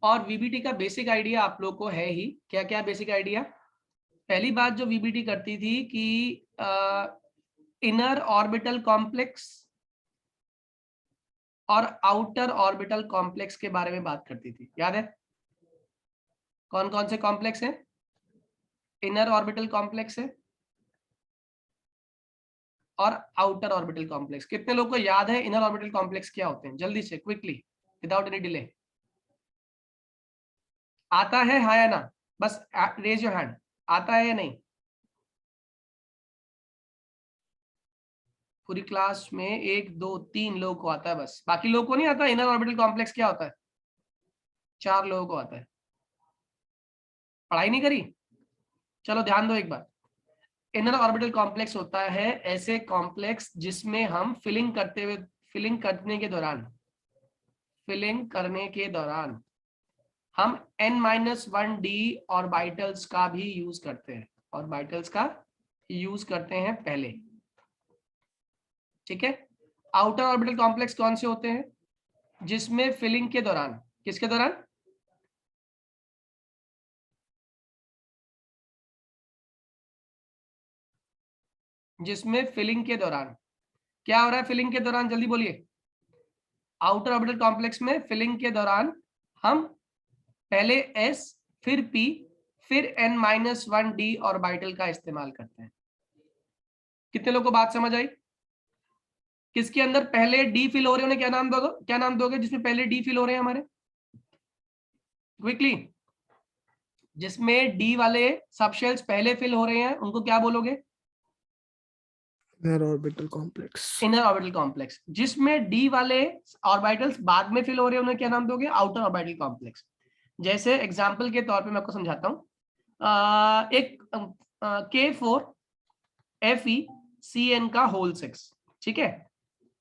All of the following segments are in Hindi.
और वीबीटी का बेसिक आइडिया आप लोग को है ही। क्या क्या बेसिक आइडिया? पहली बात जो वीबीटी करती थी कि इनर ऑर्बिटल कॉम्प्लेक्स और आउटर ऑर्बिटल कॉम्प्लेक्स के बारे में बात करती थी। याद है कौन कौन से कॉम्प्लेक्स हैं? इनर ऑर्बिटल कॉम्प्लेक्स है और आउटर ऑर्बिटल कॉम्प्लेक्स। कितने लोग को याद है इनर ऑर्बिटल कॉम्प्लेक्स क्या होते हैं? जल्दी से, क्विकली, विदाउट एनी डिले। आता है हाँ या ना? बस रेज योर हैंड। आता है या नहीं? पूरी क्लास में 1 2 3 लोगों को आता है, बस बाकी लोगों को नहीं आता। इनर ऑर्बिटल कॉम्प्लेक्स क्या होता है? 4 लोगों को आता है। पढ़ाई नहीं करी? चलो ध्यान दो एक बार। इनर ऑर्बिटल कॉम्प्लेक्स होता है ऐसे कॉम्प्लेक्स जिसमें हम फिलिंग करने के दौरान हम n-1d ऑर्बिटल्स का भी यूज करते हैं। ऑर्बिटल्स का यूज करते हैं पहले, ठीक है। आउटर ऑर्बिटल कॉम्प्लेक्स कौन से होते हैं? जिसमें फिलिंग के दौरान, किसके दौरान? जिसमें फिलिंग के दौरान क्या हो रहा है? फिलिंग के दौरान जल्दी बोलिए। आउटर ऑर्बिटल कॉम्प्लेक्स में फिलिंग के दौरान हम पहले s फिर p फिर n-1d ऑर्बिटल का इस्तेमाल करते हैं। कितने लोगों को बात समझ आई? किसके अंदर पहले d फिल हो रहे हैं उन्हें क्या नाम दोगे जिसमें पहले d फिल हो रहे हैं हमारे? क्विकली। जिसमें d वाले सबशेल्स पहले फिल हो रहे हैं उनको क्या बोलोगे? Inner orbital complex. Inner orbital complex. जिसमें d वाले ऑर्बिटल्स बाद में फिल हो रहे हैं उन्हें क्या नाम दोगे? Outer orbital complex. जैसे एग्जांपल के तौर पे मैं आपको समझाता हूं। एक K4FeCN का होल 6, ठीक है।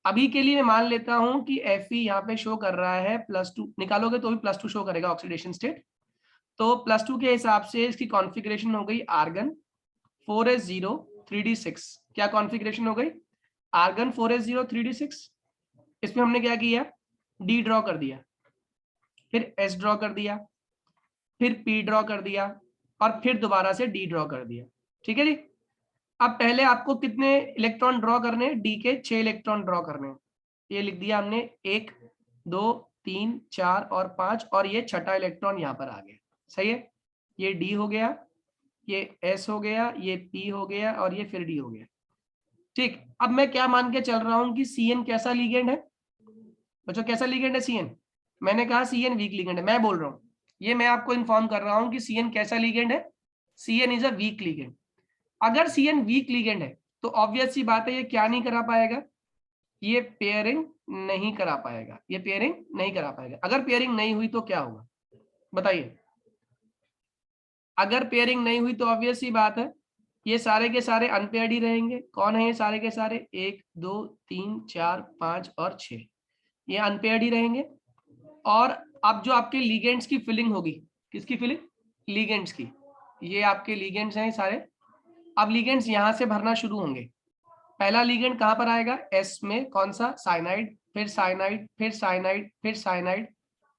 अभी के लिए मैं मान लेता हूं कि Fe यहाँ पे शो कर रहा है +2, निकालोगे तो भी +2 शो करेगा ऑक्सीडेशन स्टेट। तो +2 के हिसाब से इसकी कॉन्फ़िगरेशन हो गई आर्गन 4s0 3d6। क्या कॉन्फ़िगरेशन हो गई? Argon 4s0 3d6। इसमें हमने क्या किया? D ड्रॉ कर दिया, फिर S ड्रॉ कर दिया, फिर P ड्रॉ कर दिया और फिर दोबारा से D ड्रॉ कर दिया, ठीक है जी। अब पहले आपको कितने इलेक्ट्रॉन ड्रॉ करने हैं? D के 6 इलेक्ट्रॉन ड्रॉ करने हैं। ये लिख दिया हमने, 1 2 3 4 और 5, और ये छठा इलेक्ट्रॉन यहाँ पर आ गया। सही है। ये D हो गया, ये S हो गया, ये P हो गया और ये फिर D हो गया, ठीक। अब मैं क्या मान के चल रहा हूं कि CN कैसा लिगेंड है? बच्चों कैसा लिगेंड है CN? मैंने कहा CN वीक लिगेंड है। मैं बोल रहा हूं, ये मैं आपको इन्फॉर्म कर रहा हूं कि CN कैसा लिगेंड है। CN is a week ligand. अगर CN वीक लिगेंड है तो ऑब्वियस सी बात है ये क्या नहीं करा पाएगा? ये पेयरिंग नहीं करा पाएगा। ये पेयरिंग नहीं करा पाएगा। अगर पेयरिंग नहीं हुई तो क्या होगा बताइए? अगर पेयरिंग नहीं हुई तो ऑब्वियस सी बात है ये सारे के सारे अनपेयर्ड ही रहेंगे। कौन है ये सारे के सारे? 1 2 3 4 5 और 6, ये अनपेयर्ड ही रहेंगे। और अब जो आपके लिगेंड्स की फिलिंग होगी, किसकी फिलिंग? लिगेंड्स की। ये आपके लिगेंड्स हैं सारे। अब लिगेंड्स यहां से भरना शुरू होंगे। पहला लिगेंड कहां पर आएगा? S में। कौन सा? साइनाइड, फिर साइनाइड, फिर साइनाइड, फिर साइनाइड,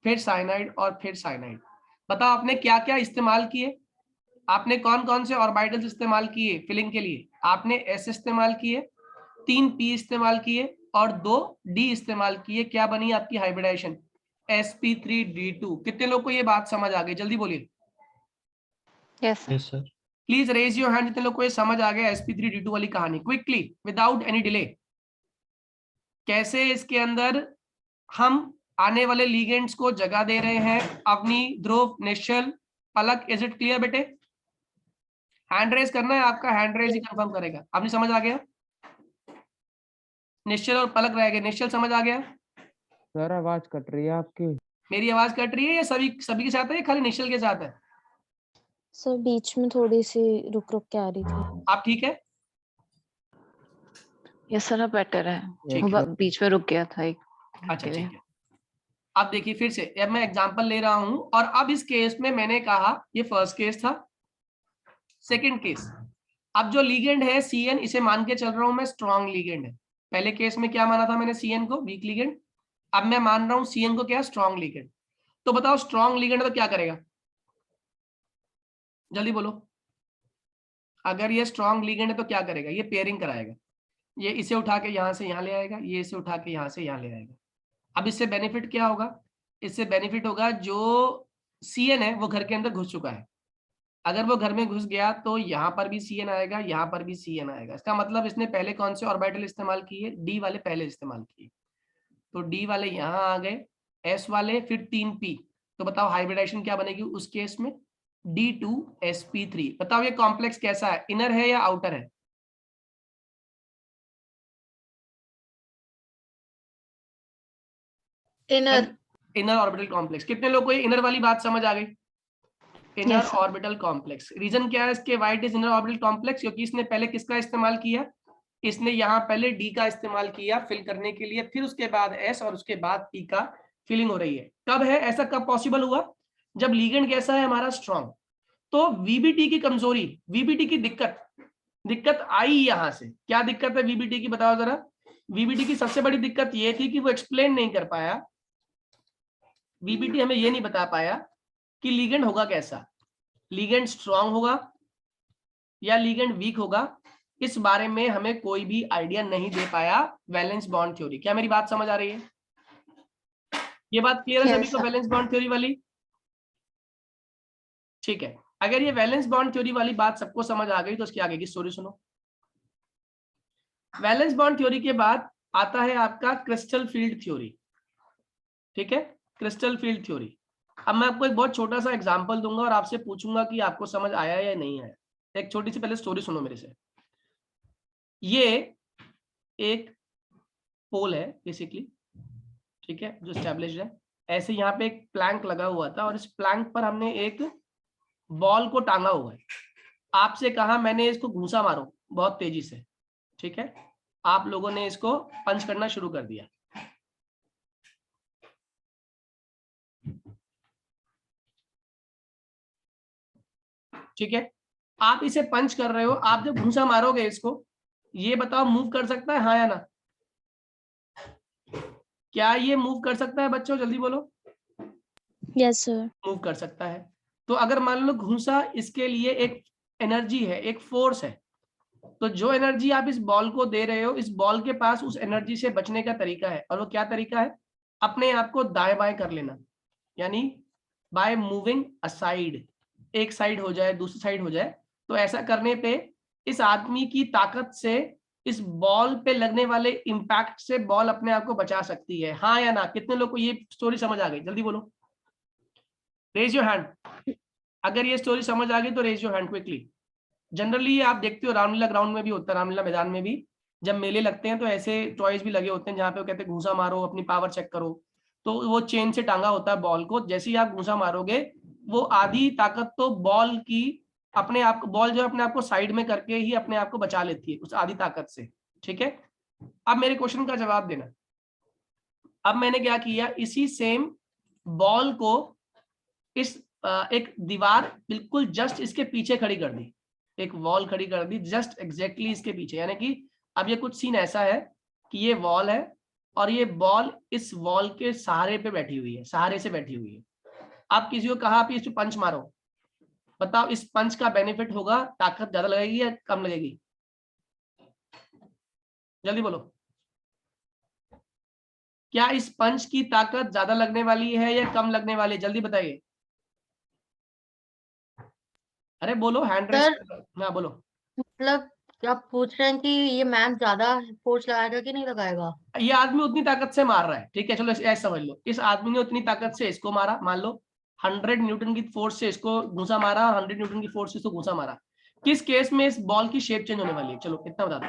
फिर साइनाइड और फिर साइनाइड। बताओ आपने क्या क्या इस्तेमाल किए? आपने कौन कौन से ऑर्बिटल्स इस्तेमाल किए फिलिंग के लिए? आपने S इस्तेमाल किए, 3 P इस्तेमाल किए और 2 D इस्तेमाल किए। क्या बनी आपकी हाइब्रिडाइजेशन? sp3d2। कितने लोग को ये बात समझ आ गई? जल्दी बोलिए। Yes sir. Please raise your hand जितने लोग को ये समझ आ गया sp3d2 वाली कहानी, क्विकली, विदाउट एनी डिले। कैसे इसके अंदर हम आने वाले लिगेंड्स को जगह दे रहे हैं? अवनी, ध्रुव, निश्चल, पलक, इज इट क्लियर बेटे? हैंड रेज करना है, आपका हैंड रेज ही कंफर्म करेगा। आपने समझ आ गया? निश्चल और पलक रह गए। निश्चल समझ आ गया? सर आवाज कट रही है आपकी। मेरी आवाज कट रही है या सभी के साथ है या खाली निश्चल के साथ है? सर बीच में थोड़ी सी रुक रुक के आ रही थी। आप ठीक है? यस सर, अब बेटर है। ठीक वो है। बीच में रुक गया था एक अच्छा के लिए। ठीक है। अब देखिए फिर से, अब मैं एग्जांपल ले रहा हूं और अब इस केस में मैंने कहा ये फर्स्ट केस था। सेकंड केस, अब जो लिगेंड है CN, इसे मान के चल रहा हूं मैं स्ट्रॉन्ग लिगेंड है। पहले केस में क्या माना था मैंने? CN को वीक लिगेंड। अब मैं मान रहा हूं CN को क्या? Strong ligand. तो बताओ स्ट्रॉन्ग लिगेंड है तो क्या करेगा, जल्दी बोलो। अगर ये स्ट्रॉन्ग लिगेंड है तो क्या करेगा, ये पेयरिंग कराएगा, ये इसे उठा के यहां से यहां ले आएगा, ये इसे उठा के यहां से यहां ले आएगा। अब इससे बेनिफिट क्या होगा, इससे बेनिफिट होगा जो CN है वो घर के अंदर घुस चुका है, अगर वो घर में घुस गया तो यहाँ पर भी CN आएगा, यहाँ पर भी CN आएगा। इसका मतलब इसने पहले कौन से ऑर्बिटल इस्तेमाल किए, D वाले पहले इस्तेमाल किए, तो D वाले यहाँ आ गए, S वाले फिर 3p। तो बताओ हाइब्रिडाइजेशन क्या बनेगी उस केस में, D2sp3। बताओ ये कॉम्प्लेक्स कैसा है, इनर है या आउटर है, इनर। Inner orbital complex. कितने लोगों को ये इनर वाली बात समझ आ गई, inner Yes, sir. Orbital complex. Reason क्या है इसके, why it is inner orbital complex, क्योंकि इसने पहले किसका इस्तेमाल किया, इसने यहाँ पहले डी का इस्तेमाल किया फिल करने के लिए, फिर उसके बाद एस और उसके बाद पी का फिलिंग हो रही है। कब है ऐसा, कब पॉसिबल हुआ, जब लीगेंड कैसा है हमारा, स्ट्रॉन्ग। तो वीबीटी की कमजोरी, वीबीटी की दिक्कत आई यहां से। क्या दिक्कत है वीबीटी की, बताओ जरा। वीबीटी की सबसे बड़ी दिक्कत ये थी कि वो एक्सप्लेन नहीं कर पाया, वीबीटी हमें ये नहीं बता पाया कि लीगेंड होगा कैसा, लीगेंड स्ट्रॉन्ग होगा या लीगेंड वीक होगा, इस बारे में हमें कोई भी आइडिया नहीं दे पाया वैलेंस बॉन्ड थ्योरी। क्या मेरी बात समझ आ रही है, ये बात क्लियर है Yes, सभी को, sir. वैलेंस बॉन्ड थ्योरी वाली। ठीक है, अगर ये वैलेंस बॉन्ड थ्योरी वाली बात सबको समझ आ गई तो उसकी आगे की स्टोरी सुनो। वैलेंस बॉन्ड थ्योरी के बाद आता है आपका क्रिस्टल फील्ड थ्योरी। ठीक है, क्रिस्टल फील्ड थ्योरी। अब मैं आपको एक बहुत छोटा सा एग्जांपल दूंगा और आपसे पूछूंगा कि आपको समझ आया या नहीं आया। एक छोटी सी पहले स्टोरी सुनो मेरे से। ये एक पोल है बेसिकली, ठीक है, जो एस्टेब्लिश्ड है। ऐसे यहाँ पे एक प्लैंक लगा हुआ था और इस प्लैंक पर हमने एक बॉल को टांगा हुआ है। आपसे कहा मैंने इसको घूंसा मारो बहुत तेजी से, ठीक है, आप लोगों ने इसको पंच करना शुरू कर दिया। ठीक है, आप इसे पंच कर रहे हो, आप जब घूंसा मारोगे इसको, ये बताओ मूव कर सकता है, हाँ या ना, क्या ये मूव कर सकता है बच्चों, जल्दी बोलो। Yes sir. मूव कर सकता है। तो अगर मान लो घूंसा इसके लिए एक एनर्जी है, एक फोर्स है, तो जो एनर्जी आप इस बॉल को दे रहे हो, इस बॉल के पास उस एनर्जी से बचने का तरीका है, और वो क्या तरीका है, अपने आप को दाएं बाएं कर लेना, यानी बाय मूविंग असाइड, एक साइड हो जाए दूसरी साइड हो जाए। तो ऐसा करने पे इस आदमी की ताकत से इस बॉल पे लगने वाले इंपैक्ट से बॉल अपने आप को बचा सकती है, हाँ या ना। कितने लोग को ये स्टोरी समझ आ गई, जल्दी बोलो, रेज योर हैंड। अगर ये स्टोरी समझ आ गई तो raise your hand quickly. Generally आप देखते हो रामलीला ग्राउंड में भी होता है, रामलीला मैदान में भी जब मेले लगते हैं तो ऐसे टॉयज भी लगे होते हैं जहाँ पे वो कहते हैं घूंसा मारो, अपनी पावर चेक करो। तो वो चेन से टांगा होता है बॉल को, जैसे ही आप घूंसा मारोगे वो आधी ताकत तो बॉल की अपने आप को, बॉल जो है अपने आप को साइड में करके ही अपने आप को बचा लेती है उस आधी ताकत से। ठीक है, अब मेरे क्वेश्चन का जवाब देना। अब मैंने क्या किया, इसी सेम बॉल को इस एक दीवार बिल्कुल जस्ट इसके पीछे खड़ी कर दी, एक वॉल खड़ी कर दी जस्ट एग्जैक्टली इसके पीछे। यानी कि अब ये कुछ सीन ऐसा है कि ये वॉल है और ये बॉल इस वॉल के सहारे पे बैठी हुई है, सहारे से बैठी हुई है। आप किसी को कहा आप इस पे पंच मारो, बताओ इस पंच का बेनिफिट होगा, ताकत ज्यादा लगेगी या कम लगेगी, जल्दी बोलो। क्या इस पंच की ताकत ज्यादा लगने वाली है या कम लगने वाली है, जल्दी बताइए। अरे बोलो, हैंड रेस ना, बोलो। मतलब आप पूछ रहे हैं कि ये मैम ज्यादा फोर्स लगाएगा कि नहीं लगाएगा? ये आदमी उतनी ताकत से मार रहा है, ठीक है, चलो ऐसे समझ लो, इस आदमी ने उतनी ताकत से इसको मारा, मान लो 100 न्यूटन की फोर्स से इसको घूंसा मारा और 100 न्यूटन की फोर्स से इसको घूंसा मारा। किस केस में इस बॉल की शेप चेंज होने वाली है, चलो इतना बता दो।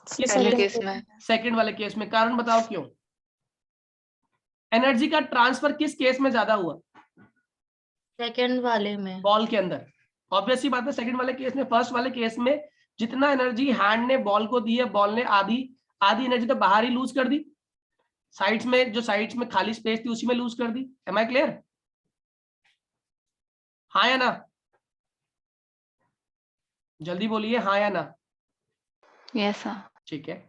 किस पहले केस केस में सेकंड वाले केस में, कारण बताओ क्यों। एनर्जी का ट्रांसफर किस केस में ज्यादा हुआ, सेकंड वाले में। बॉल के अंदर। ऑब्वियस सी बात है, सेकंड वाले केस में, फर्स्ट वाले केस में जितना एनर्जी हैंड ने बॉल को दी है, बॉल ने आधी आधी एनर्जी तो बाहर ही लूज कर दी, साइड्स में, जो साइड्स में खाली स्पेस थी उसी में लूज कर दी। एम आई क्लियर, हाँ या ना, जल्दी बोलिए हाँ या ना। Yes sir. ठीक है,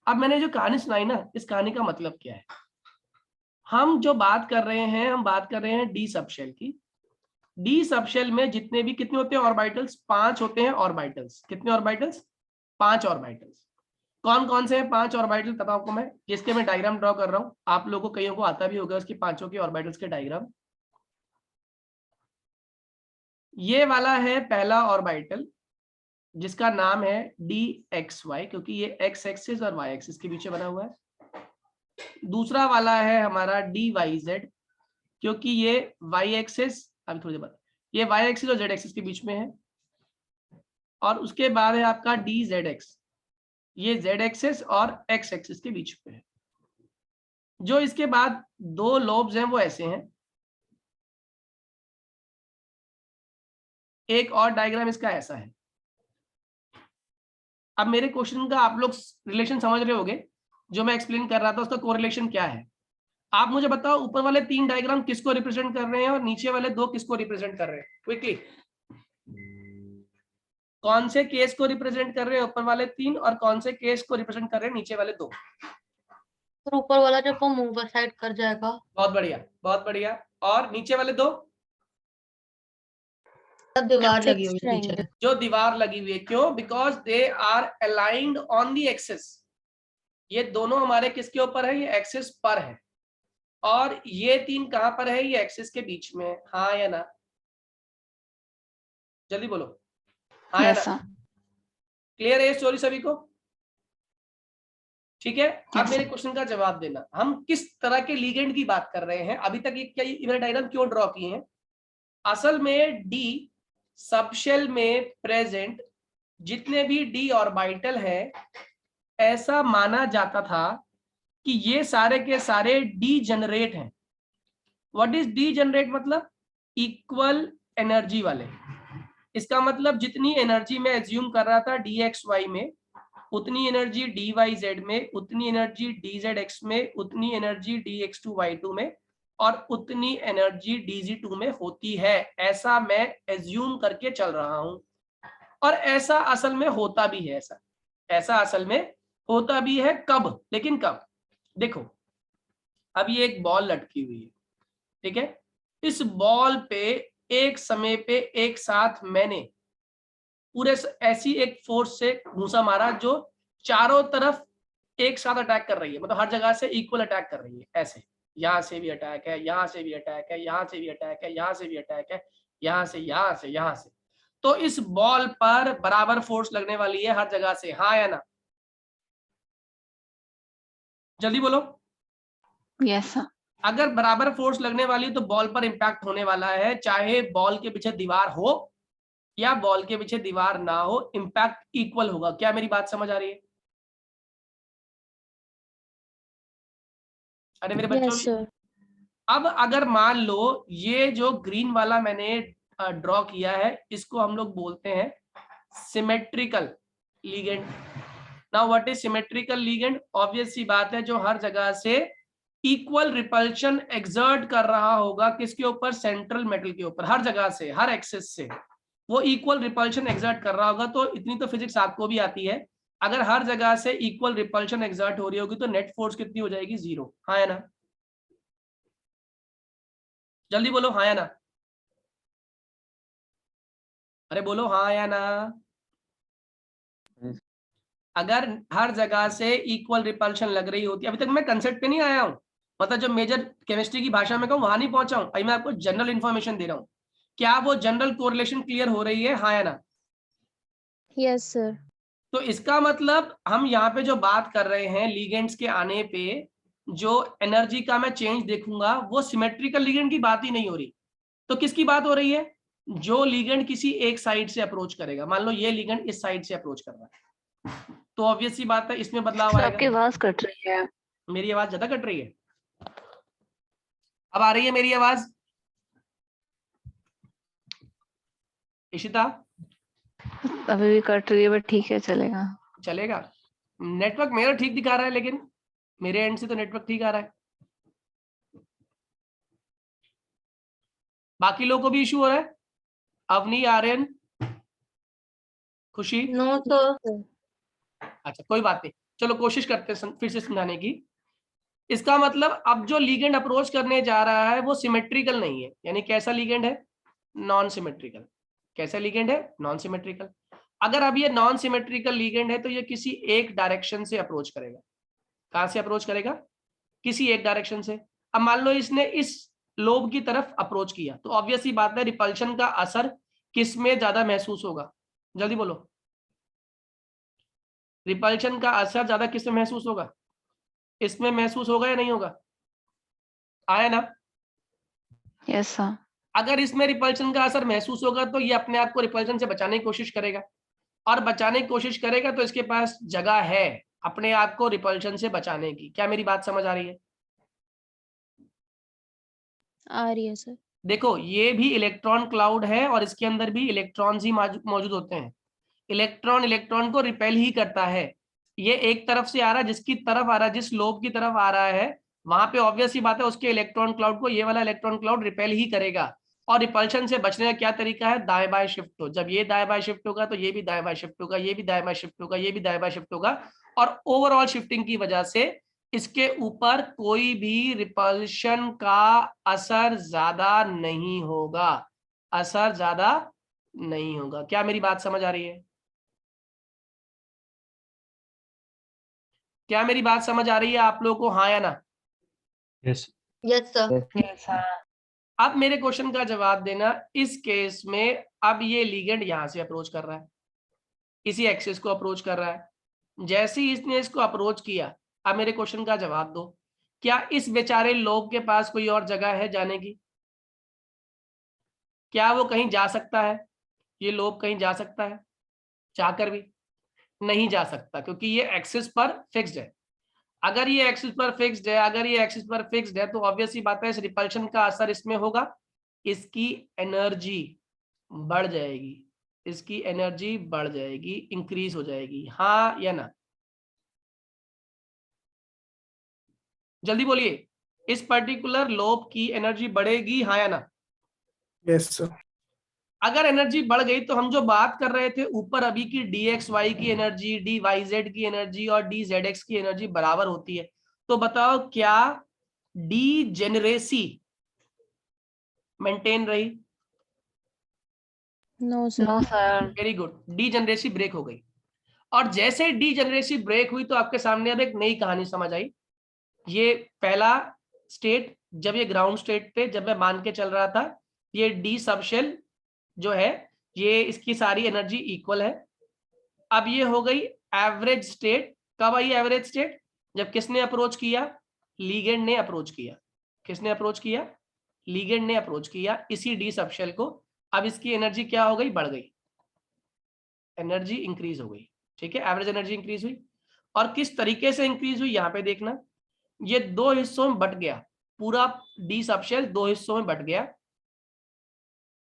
अब मैंने जो कहानी सुनाई ना, इस कहानी का मतलब क्या है, हम जो बात कर रहे हैं, हम बात कर रहे हैं डी सबशेल की। डी सबशेल में जितने भी कितने होते हैं ऑर्बिटल्स? 5 होते हैं ऑर्बिटल्स। कितने ऑर्बिटल्स? 5 ऑर्बिटल्स। कौन कौन से हैं 5 ऑर्बिटल बताओ आपको मैं, जिसके मैं डायग्राम ड्रॉ कर रहा हूं। आप लोगों को कईयों को आता भी होगा उसकी पांचों के ऑर्बिटल्स के डायग्राम। ये वाला है पहला ऑर्बिटल जिसका नाम है DXY, क्योंकि ये x एक्सिस और y एक्सिस के बीच में बना हुआ है। दूसरा वाला है हमारा DYZ, क्योंकि ये y एक्सिस, अभी थोड़ी देर बाद, ये y एक्सिस और z एक्सिस के बीच में है। और उसके बाद है आपका DZX, ये z एक्सिस और x एक्सिस के बीच में है। जो इसके बाद 2 लोब्स हैं वो ऐसे हैं। एक और डायग्राम इसका ऐसा है। अब मेरे क्वेश्चन का आप लोग रिलेशन समझ रहे होंगे, जो मैं एक्सप्लेन कर रहा था उसका कोरिलेशन क्या है। आप मुझे बताओ ऊपर वाले 3 डायग्राम किसको रिप्रेजेंट कर रहे हैं और नीचे वाले 2 किसको रिप्रेजेंट कर रहे हैं? क्विकली, कौन से केस को रिप्रेजेंट कर रहे हैं ऊपर वाले 3 और कौन से केस को रिप्रेजेंट कर रहे हैं नीचे वाले 2? तो ऊपर वाला जब वो मुंह पर साइड कर जाएगा। बहुत बढ़िया, बहुत बढ़िया। और नीचे वाले 2? तब दीवार Fixed लगी हुई है triangle. टीचर। जो दीवार लगी हुई है। क्यों? Because they are aligned on the axis. ये दोनों हमारे किसके ऊपर है? ये एक्सिस पर है। और ये 3 कहां पर है? ये एक्सिस के बीच में है। हाँ या ना? जल्दी बोलो, हाँ या यस ना? सर। क्लियर है ये स्टोरी सभी को? ठीक है। अब Yes, मेरे sir. क्वेश्चन का जवाब देना, हम किस तरह के लीगेंड की बात कर रहे हैं अभी तक? ये क्या मैंने डायग्राम क्यों ड्रॉ किए हैं? असल में डी सबशेल में प्रेजेंट जितने भी डी ऑर्बिटल है, ऐसा माना जाता था कि ये सारे के सारे डी जनरेट हैं। What is D generate? मतलब इक्वल एनर्जी वाले। इसका मतलब जितनी एनर्जी मैं एज्यूम कर रहा था DXY में, उतनी एनर्जी DYZ में, उतनी एनर्जी DZX में, उतनी एनर्जी DX2Y2 में और उतनी एनर्जी DZ2 में होती है। ऐसा मैं एज्यूम करके चल रहा हूं और ऐसा असल में होता भी है। ऐसा असल में होता भी है। कब? लेकिन कब? देखो, अब ये एक बॉल लटकी हुई है, ठीक है। इस बॉल पे एक समय पे एक साथ मैंने पूरे ऐसी एक फोर्स से घूंसा मारा जो चारों तरफ एक साथ अटैक कर रही है, मतलब हर जगह से इक्वल अटैक कर रही है। ऐसे यहां से भी अटैक है, यहां से भी अटैक है, यहां से भी अटैक है, यहां से भी अटैक है, यहां से, यहां से, यहां से। तो इस बॉल पर बराबर फोर्स लगने वाली है हर जगह से। हाँ या ना? जल्दी बोलो। Yes sir. अगर बराबर फोर्स लगने वाली है तो बॉल पर इंपैक्ट होने वाला है, चाहे बॉल के पीछे दीवार हो या बॉल के पीछे दीवार ना हो, इंपैक्ट इक्वल होगा। क्या मेरी बात समझ आ रही है? अरे मेरे बच्चों, Yes, sir. अब अगर मान लो ये जो ग्रीन वाला मैंने ड्रॉ किया है, इसको हम लोग बोलते हैं symmetrical ligand. Now what is symmetrical ligand? Obvious सी बात है, जो हर जगह से इक्वल रिपल्शन एक्सर्ट कर रहा होगा। किसके ऊपर? सेंट्रल मेटल के ऊपर। हर जगह से, हर एक्सिस से वो इक्वल रिपल्शन एक्सर्ट कर रहा होगा। तो इतनी तो फिजिक्स आपको भी आती है, अगर हर जगह से इक्वल रिपल्शन एक्सर्ट हो रही होगी तो नेट फोर्स कितनी हो जाएगी? 0। हाँ या ना? जल्दी बोलो, हाँ या ना? अरे बोलो हाँ या ना? अगर हर जगह से इक्वल रिपल्शन लग रही होती, अभी तक मैं कंसेप्ट पे नहीं आया हूं, मतलब जो मेजर केमिस्ट्री की भाषा में कहूं वहां नहीं पहुंचा हूं। अभी मैं आपको जनरल इंफॉर्मेशन दे रहा हूं। क्या वो जनरल कोरिलेशन क्लियर हो रही है? हाँ या ना? Yes, sir. तो इसका मतलब हम यहाँ पे जो बात कर रहे हैं लीगेंड्स के आने पे जो एनर्जी का मैं चेंज देखूंगा, वो सिमेट्रिकल लीगेंड की बात ही नहीं हो रही। तो किसकी बात हो रही है? जो लीगेंड किसी एक साइड से अप्रोच करेगा। मान लो ये लीगेंड इस साइड से अप्रोच कर रहा है, तो ऑब्वियस सी बात है इसमें बदलाव सर आपकी आएगा। आवाज कट रही है। मेरी आवाज ज्यादा कट रही है? अब आ रही है मेरी आवाज? इशिता, अभी भी कट रही है बट ठीक है, चलेगा। चलेगा? नेटवर्क मेरा ठीक दिखा रहा है, लेकिन मेरे एंड से तो नेटवर्क ठीक आ रहा है। बाकी लोगों को भी इशू हो रहा है? Avni, Aryan, Khushi? No sir. Sir. अच्छा, कोई बात नहीं, चलो कोशिश करते हैं फिर से समझाने की। इसका मतलब अब जो लीगेंड अप्रोच करने जा रहा है वो सिमेट्रिकल नहीं है, यानी कैसा लीगेंड है, नॉन सिमेट्रिकल। कैसा लीगेंड है, नॉन सिमेट्रिकल। अगर अब ये नॉन सिमेट्रिकल लीगेंड है तो ये किसी एक डायरेक्शन से अप्रोच करेगा। कहां से अप्रोच करेगा, किसी एक डायरेक्शन से। अब मान लो इसने इस लोब की तरफ अप्रोच किया तो ऑब्वियस ही बात है रिपल्शन का असर किस में ज्यादा महसूस होगा, जल्दी बोलो, रिपल्शन का असर ज्यादा किस में महसूस होगा, इसमें महसूस होगा या नहीं होगा, आया ना। Yes sir. अगर इसमें रिपल्शन का असर महसूस होगा तो ये अपने आप को रिपल्शन से बचाने की कोशिश करेगा, और बचाने की कोशिश करेगा तो इसके पास जगह है अपने आप को रिपल्शन से बचाने की। क्या मेरी बात समझ आ रही है? आ रही है सर। देखो ये भी इलेक्ट्रॉन क्लाउड है और इसके अंदर भी इलेक्ट्रॉन्स ही मौजूद होते हैं। इलेक्ट्रॉन इलेक्ट्रॉन को रिपेल ही करता है। ये एक तरफ से आ रहा है, जिसकी तरफ आ रहा है, जिस लोब की तरफ आ रहा है वहां पे ऑब्वियस ही बात है उसके इलेक्ट्रॉन क्लाउड को ये वाला इलेक्ट्रॉन क्लाउड रिपेल ही करेगा। और रिपल्शन से बचने का क्या तरीका है, दाएं बाएं शिफ्ट हो। जब ये दाएं बाएं शिफ्ट होगा तो ये भी दाएं बाएं शिफ्ट होगा, ये भी दाएं बाएं शिफ्ट होगा, ये भी दाएं बाएं शिफ्ट होगा, और ओवरऑल शिफ्टिंग की वजह से इसके ऊपर कोई भी रिपल्शन का असर ज्यादा नहीं होगा, असर ज्यादा नहीं होगा। क्या मेरी बात समझ आ रही है? क्या मेरी बात समझ आ रही है आप लोगों को, हाँ या ना? Yes yes sir. Yes sir. अब मेरे क्वेश्चन का जवाब देना, इस केस में अब ये लीगेंड यहां से अप्रोच कर रहा है, इसी एक्सिस को अप्रोच कर रहा है। जैसे ही इसने इसको अप्रोच किया, अब मेरे क्वेश्चन का जवाब दो, क्या इस बेचारे लोब के पास कोई और जगह है जाने की? क्या वो कहीं जा सकता है, ये लोब कहीं जा सकता है चाहकर भी? नहीं जा सकता, क्योंकि ये एक्सिस पर फिक्स्ड है। अगर ये एक्सिस पर फिक्स्ड है, अगर ये एक्सिस पर फिक्स्ड है तो ऑब्वियस ही बात है इस रिपल्शन का असर इसमें होगा, इसकी एनर्जी बढ़ जाएगी, इसकी एनर्जी बढ़ जाएगी, इंक्रीज हो जाएगी, हाँ या ना? जल्दी बोलिए, इस पर्टिकुलर लोब की एनर्जी बढ़ेगी, हाँ या ना? Yes sir. अगर एनर्जी बढ़ गई तो हम जो बात कर रहे थे ऊपर अभी की dxy की एनर्जी, dyz की एनर्जी और dzx की एनर्जी बराबर होती है, तो बताओ क्या डीजेनरेसी मेंटेन रही? No sir. No sir. Very good, degeneracy break हो गई। और जैसे डीजेनरेसी ब्रेक हुई तो आपके सामने अब एक नई कहानी समझ आई। ये पहला स्टेट, जब ये ग्राउंड स्टेट पे जब मैं मान के चल रहा था ये डी सबशेल जो है ये इसकी सारी एनर्जी इक्वल है। अब ये हो गई एवरेज स्टेट। कब आई एवरेज स्टेट? जब किसने अप्रोच किया, लीगेंड ने अप्रोच किया। किसने अप्रोच किया? लीगेंड ने अप्रोच किया इसी डी सबशेल को। अब इसकी एनर्जी क्या हो गई, बढ़ गई, एनर्जी इंक्रीज हो गई। ठीक है, एवरेज एनर्जी इंक्रीज हुई। और किस तरीके से इंक्रीज हुई यहां पे देखना, ये दो हिस्सों में बट गया, पूरा डी सबशेल दो हिस्सों में बट गया,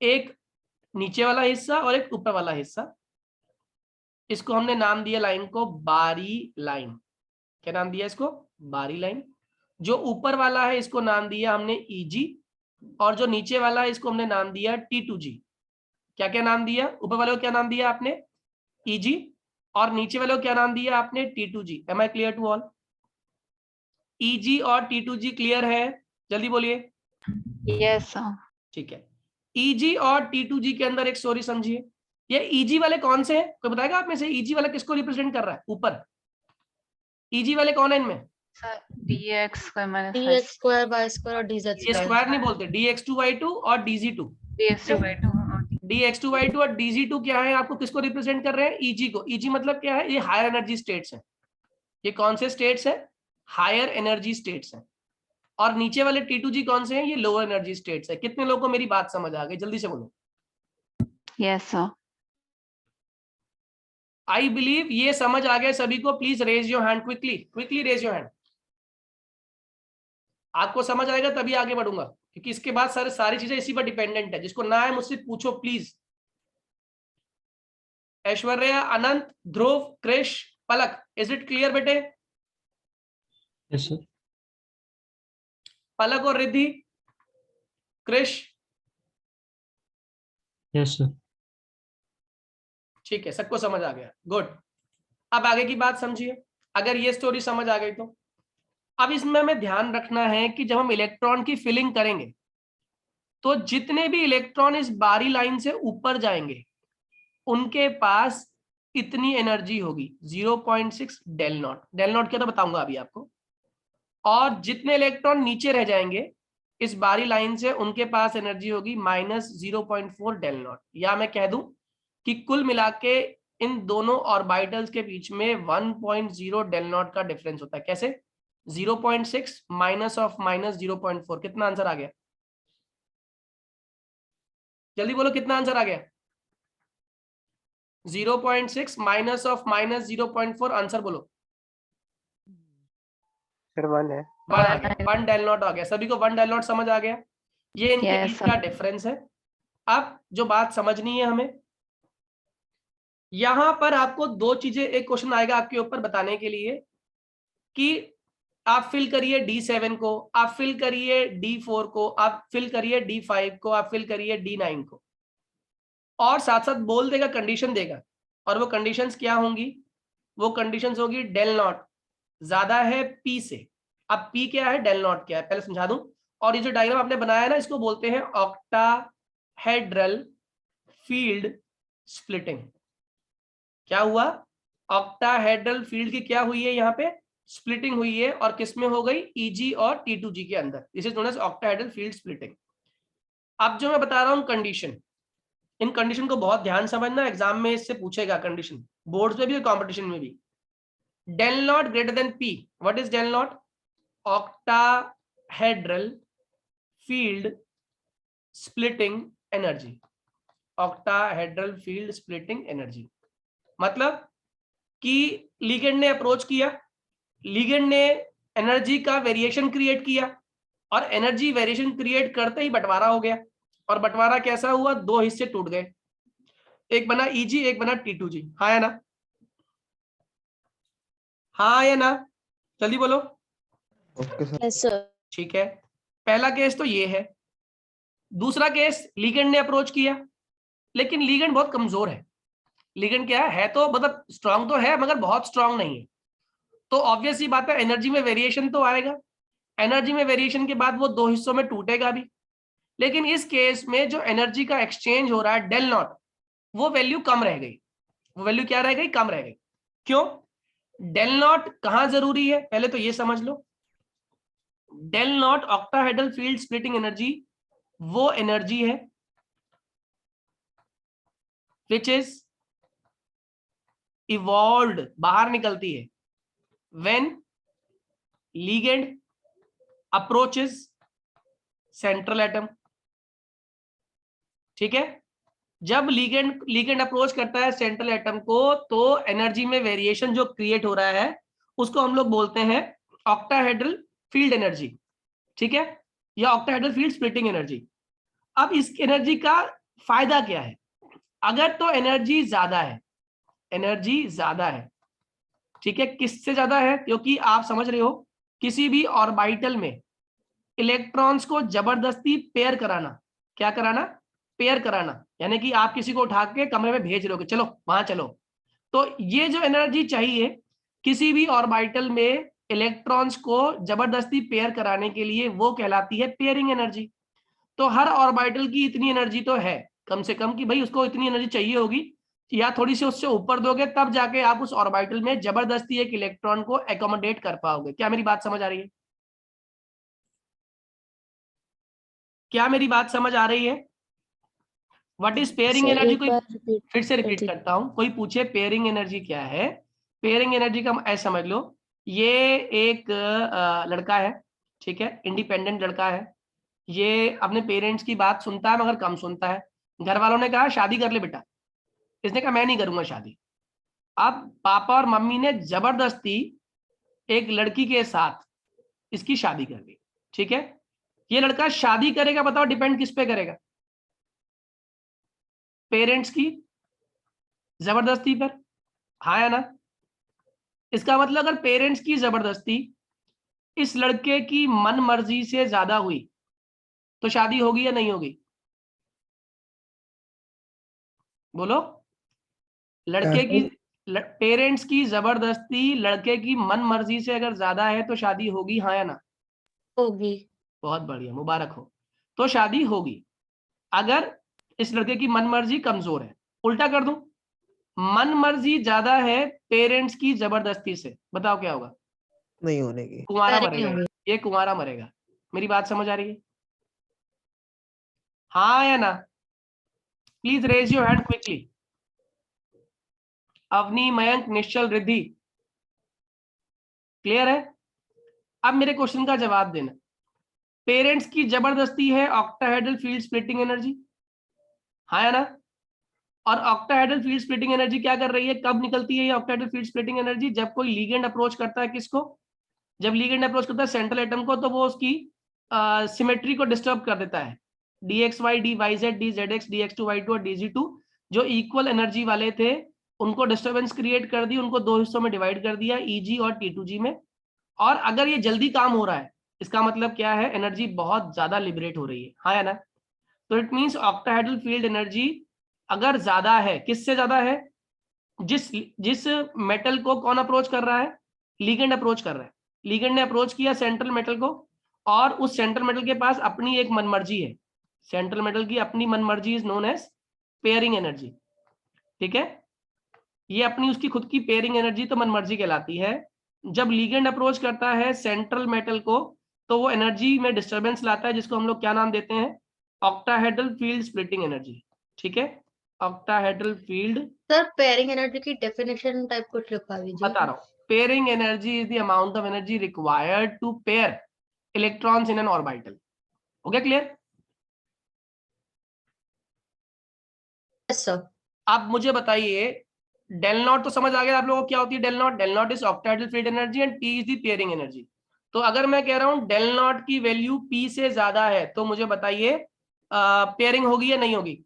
एक नीचे वाला हिस्सा और एक ऊपर वाला हिस्सा। इसको हमने नाम दिया लाइन को बारी लाइन। क्या नाम दिया इसको? बारी लाइन। जो ऊपर वाला है इसको नाम दिया हमने ईजी, और जो नीचे वाला है इसको हमने नाम दिया T2G। क्या क्या नाम दिया? ऊपर वाले को क्या नाम दिया आपने? ईजी, और नीचे वाले को क्या नाम दिया आपने? T2G। Am I clear to all? E G और T2G क्लियर है? जल्दी बोलिए। Yes sir. ठीक है, ईजी और T2G के अंदर एक स्टोरी समझिए। ये ईजी वाले कौन से हैं, कोई बताएगा आप में से? ईजी वाला किसको रिप्रेजेंट कर रहा है ऊपर? ईजी वाले कौन है इनमें? सर dx का मैंने dx स्क्वायर y स्क्वायर और dz ये स्क्वायर। स्क्वायर नहीं बोलते, dx2y2 और dz2। dx/2 dx2y2 और dz2 क्या है, आपको किसको रिप्रेजेंट कर रहे हैं? ईजी को। ईजी मतलब क्या है? ये हायर एनर्जी स्टेट्स हैं। ये कौन से स्टेट्स हैं? हायर एनर्जी स्टेट्स हैं। और नीचे वाले T2G कौन से हैं? ये लोअर एनर्जी स्टेट्स है। कितने लोगों को मेरी बात समझ आ गई, जल्दी से बोलो। Yes sir. आई बिलीव ये समझ आ गया सभी को। Please raise your hand, quickly quickly raise your hand. आपको समझ आएगा तभी आगे बढ़ूंगा, क्योंकि इसके बाद सारी चीजें इसी पर डिपेंडेंट है। जिसको ना है मुझसे पूछो please. Aishwarya, Anant, Dhruv, Krish, Palak, is it clear बेटे? Yes sir. पलक और रिद्धि, क्रिश, यस सर। ठीक है, सबको समझ आ गया, गुड। अब आगे की बात समझिए। अगर ये स्टोरी समझ आ गई तो अब इसमें हमें ध्यान रखना है कि जब हम इलेक्ट्रॉन की फिलिंग करेंगे तो जितने भी इलेक्ट्रॉन इस बारी लाइन से ऊपर जाएंगे उनके पास इतनी एनर्जी होगी 0.6 डेल नॉट। डेल नॉट क्या तो बताऊंगा अभी आपको। और जितने इलेक्ट्रॉन नीचे रह जाएंगे इस बारी लाइन से उनके पास एनर्जी होगी -0.4 डेल नॉट। या मैं कह दूं कि कुल मिला के इन दोनों ऑर्बिटल्स के बीच में 1.0 डेल नॉट का डिफरेंस होता है। कैसे? 0.6 -0.4 कितना आंसर आ गया? जल्दी बोलो कितना आंसर आ गया? 0.6 -0.4 आंसर बोलो। सर 1 है। 1 आ गया, 1 डेल नॉट आ गया। सभी को 1 डेल नॉट समझ आ गया? ये इनके Yes, बीच sir. का डिफरेंस है। अब जो बात समझनी है हमें, यहां पर आपको दो चीजें, एक क्वेश्चन आएगा आपके ऊपर बताने के लिए कि आप फिल करिए D7 को, आप फिल करिए D4 को, आप फिल करिए D5 को, आप फिल करिए D9 को, और साथ साथ बोल देगा, कंडीशन देगा। और वो कंडीशंस क्या होंगी? वो कंडीशंस होगी डेल नॉट ज्यादा है P से। अब P क्या है, डेल नॉट क्या है, पहले समझा दूं। और ये जो डायग्राम आपने बनाया है ना, इसको बोलते हैं ऑक्टाहेड्रल फील्ड स्प्लिटिंग। क्या हुआ? ऑक्टाहेड्रल फील्ड की क्या हुई है? यहाँ पे स्प्लिटिंग हुई है। और किसमें हो गई? Eg और T2G के अंदर। This is known as octahedral field splitting. अब जो मैं बता रहा हूँ कंडीशन, इन कंडीशन को बहुत ध्यान समझना, एग्जाम में इससे पूछेगा कंडीशन, बोर्ड्स में भी और कॉम्पिटिशन में भी। Del not greater than P, what is del not? Octahedral field splitting energy. Octahedral field splitting energy मतलब कि लिगेंड ने अप्रोच किया, लिगेंड ने एनर्जी का वेरिएशन क्रिएट किया, और एनर्जी वेरिएशन क्रिएट करते ही बंटवारा हो गया। और बंटवारा कैसा हुआ? दो हिस्से टूट गए, एक बना Eg, एक बना T2G। हाँ या ना? हाँ या ना? जल्दी बोलो। Okay sir. Yes sir. ठीक है, पहला केस तो ये है। दूसरा केस, लिगेंड ने अप्रोच किया, लेकिन लिगेंड बहुत कमजोर है। लिगेंड क्या है तो मतलब स्ट्रांग तो है मगर बहुत स्ट्रांग नहीं है। तो ऑब्वियस ही बात है, एनर्जी में वेरिएशन तो आएगा। एनर्जी में वेरिएशन के बाद वो दो हिस्सों में टूटेगा भी। लेकिन इस केस में जो एनर्जी का एक्सचेंज हो रहा है डेल नॉट, वो वैल्यू कम रह गई। वो वैल्यू क्या रह गई? कम रह गई। क्यों? डेल नॉट कहां जरूरी है पहले तो ये समझ लो। Del not octahedral field splitting energy वो एनर्जी है विच इज इवॉल्व्ड, बाहर निकलती है, when ligand approaches central atom. ठीक है, जब लिगेंड अप्रोच करता है सेंट्रल एटम को तो एनर्जी में वेरिएशन जो क्रिएट हो रहा है उसको हम लोग बोलते हैं ऑक्टाहेड्रल फील्ड एनर्जी। ठीक है, या ऑक्टाहेड्रल फील्ड स्प्लिटिंग एनर्जी। अब इस एनर्जी का फायदा क्या है? अगर तो एनर्जी ज्यादा है, एनर्जी ज्यादा है, ठीक है, किससे ज्यादा है? क्योंकि आप समझ रहे हो, किसी भी ऑर्बिटल में इलेक्ट्रॉन्स को जबरदस्ती पेयर कराना, क्या कराना? पेयर कराना, यानी कि आप किसी को उठा के कमरे में भेज रहे हो कि चलो वहां चलो। तो ये जो एनर्जी चाहिए किसी भी ऑर्बिटल में इलेक्ट्रॉन्स को जबरदस्ती पेयर कराने के लिए, वो कहलाती है पेयरिंग एनर्जी। तो हर ऑर्बिटल की इतनी एनर्जी तो है कम से कम कि भाई उसको इतनी एनर्जी चाहिए होगी, या थोड़ी सी उससे ऊपर दोगे तब जाके आप उस ऑर्बिटल में जबरदस्ती एक इलेक्ट्रॉन को एकोमोडेट कर पाओगे। क्या मेरी बात समझ आ रही है? क्या मेरी बात समझ आ रही है? What is pairing sir energy? एक कोई बार रिपीट फिर से कर रिपीट दीजिए। करता हूं, कोई पूछे पेयरिंग एनर्जी क्या है? पेयरिंग एनर्जी का ऐसा समझ लो, ये एक लड़का है, ठीक है, इंडिपेंडेंट लड़का है, ये अपने पेरेंट्स की बात सुनता है मगर कम सुनता है। घर वालों ने कहा शादी कर ले बेटा, इसने कहा मैं नहीं करूंगा शादी। अब पापा और मम्मी ने जबरदस्ती एक लड़की के साथ इसकी शादी कर दी। ठीक है, ये लड़का शादी करेगा, बताओ डिपेंड किस पे करेगा? पेरेंट्स की जबरदस्ती पर। हाँ या ना? इसका मतलब अगर पेरेंट्स की जबरदस्ती इस लड़के की मन मर्जी से ज्यादा हुई तो शादी होगी या नहीं होगी? बोलो। लड़के की पेरेंट्स की जबरदस्ती लड़के की मन मर्जी से अगर ज्यादा है तो शादी होगी, हाँ या ना? होगी। बहुत बढ़िया, मुबारक हो। तो शादी होगी। अगर इस लड़के की मन मर्जी कमजोर है, उल्टा कर दूं, मन मर्जी ज्यादा है पेरेंट्स की जबरदस्ती से, बताओ क्या होगा? नहीं होने की। कुंवारा Marriage नहीं मरेगा, होगी। ये कुंवारा मरेगा। मेरी बात समझ आ रही है? हाँ या ना? Please raise your hand quickly. Avni, Mayank, Nishchal, Riddhi, clear है? अब मेरे क्वेश्चन का जवाब देना। पेरेंट्स की जबरदस्ती है ऑक्टाहेड्रल फील्ड स्प्लिटिंग एनर्जी, हाँ या ना? और ऑक्टाहेड्रल फील्ड स्प्लिटिंग एनर्जी क्या कर रही है, कब निकलती है ये ऑक्टाहेड्रल फील्ड स्प्लिटिंग एनर्जी? जब कोई लीगेंड अप्रोच करता है किसको? जब लीगेंड अप्रोच करता है सेंट्रल एटम को, तो वो उसकी सिमेट्री को डिस्टर्ब कर देता है। dxy, dyz, dzx, dx2y2 और dz2 जो इक्वल एनर्जी वाले थे उनको डिस्टर्बेंस क्रिएट कर दी, उनको दो हिस्सों में डिवाइड कर दिया, Eg और T2g में। और अगर ये जल्दी काम हो रहा है, इसका मतलब क्या है? एनर्जी बहुत ज्यादा लिबरेट हो रही है, हाँ या ना? तो it means octahedral field energy अगर ज्यादा है, किससे ज्यादा है? जिस जिस मेटल को कौन अप्रोच कर रहा है? लीगेंड अप्रोच कर रहा है। लीगेंड ने अप्रोच किया सेंट्रल मेटल को, और उस सेंट्रल मेटल के पास अपनी एक मनमर्जी है। सेंट्रल मेटल की अपनी मनमर्जी is known as pairing energy, ठीक है? ये अपनी उसकी खुद की पेयरिंग एनर्जी तो मनमर्जी कहलाती है। जब लीगेंड अप्रोच करता है सेंट्रल मेटल को, तो वो एनर्जी में डिस्टर्बेंस लाता है, जिसको हम लोग क्या नाम देते हैं? ऑक्टाहेड्रल फील्ड स्प्लिटिंग एनर्जी, ठीक है? Octahedral field. Sir pairing energy की डेफिनेशन टाइप कुछ लिखवा दीजिए। बता रहा हूं, pairing energy is the amount of energy required to pair electrons in an orbital. हो गया क्लियर? Yes sir. अब मुझे बताइए, डेल नॉट तो समझ आ गया आप लोगों को क्या होती है del not? Del not is octahedral field energy and P is the pairing energy. तो अगर मैं कह रहा हूं डेल नॉट की वैल्यू P से ज्यादा है, तो मुझे बताइए पेयरिंग होगी या नहीं होगी?